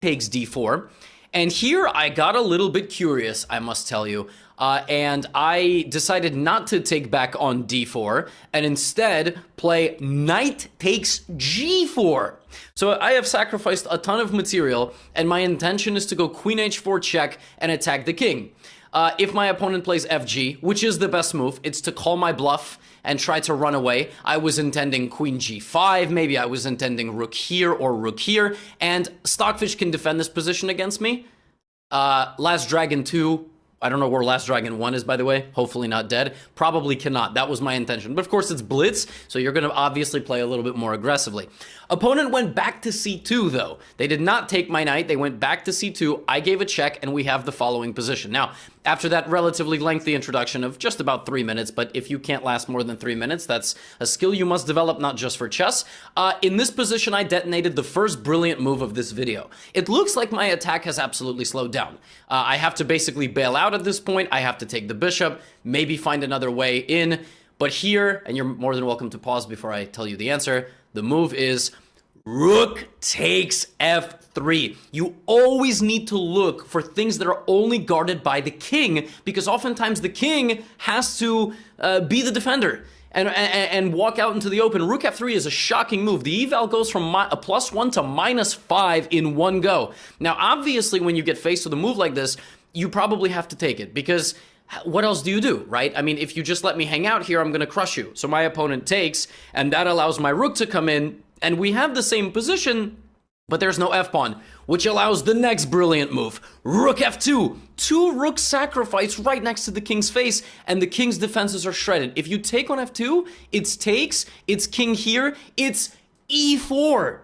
takes d4. And here I got a little bit curious, I must tell you. And I decided not to take back on d4 and instead play knight takes g4. So I have sacrificed a ton of material, and my intention is to go queen h4 check and attack the king. If my opponent plays fg, which is the best move, it's to call my bluff and try to run away. I was intending queen g5, maybe I was intending rook here or rook here, and Stockfish can defend this position against me. Last Dragon 2, I don't know where Last Dragon 1 is, by the way. Hopefully not dead. Probably cannot. That was my intention. But of course, it's blitz, so you're going to obviously play a little bit more aggressively. Opponent went back to c2, though. They did not take my knight. They went back to c2. I gave a check, and we have the following position. Now, after that relatively lengthy introduction of just about 3 minutes, but if you can't last more than 3 minutes, that's a skill you must develop, not just for chess. In this position, I detonated the first brilliant move of this video. It looks like my attack has absolutely slowed down. I have to basically bail out at this point. I have to take the bishop, maybe find another way in. But here, and you're more than welcome to pause before I tell you the answer, the move is rook takes f3. You always need to look for things that are only guarded by the king, because oftentimes the king has to be the defender and walk out into the open. Rook f3 is a shocking move. The eval goes from a +1 to -5 in one go. Now, obviously, when you get faced with a move like this, you probably have to take it, because what else do you do, right? I mean, if you just let me hang out here, I'm going to crush you. So my opponent takes, and that allows my rook to come in, and we have the same position, but there's no f-pawn, which allows the next brilliant move, rook f2. 2 rooks sacrifice right next to the king's face, and the king's defenses are shredded. If you take on f2, it's takes, it's king here, it's e4.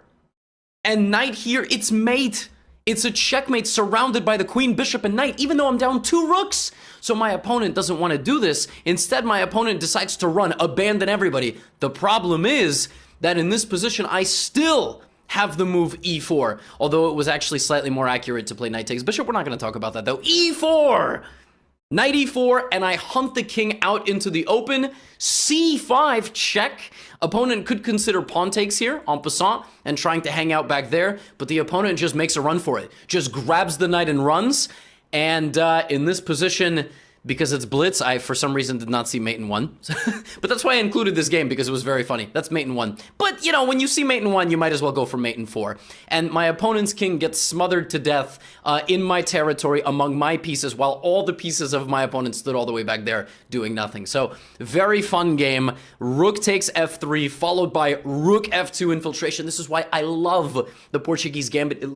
And knight here, it's mate. It's a checkmate surrounded by the queen, bishop, and knight, even though I'm down 2 rooks. So my opponent doesn't want to do this. Instead, my opponent decides to run, abandon everybody. The problem is that in this position, I still have the move e4, although it was actually slightly more accurate to play knight takes bishop. We're not going to talk about that, though. e4! Knight e4, and I hunt the king out into the open. c5 check. Opponent could consider pawn takes here, en passant, and trying to hang out back there, but the opponent just makes a run for it. Just grabs the knight and runs, and in this position, because it's blitz, I, for some reason, did not see mate in 1. But that's why I included this game, because it was very funny. That's mate in 1. But, you know, when you see mate in 1, you might as well go for mate in 4. And my opponent's king gets smothered to death in my territory among my pieces, while all the pieces of my opponent stood all the way back there doing nothing. So, very fun game. Rook takes f3, followed by rook f2 infiltration. This is why I love the Portuguese gambit.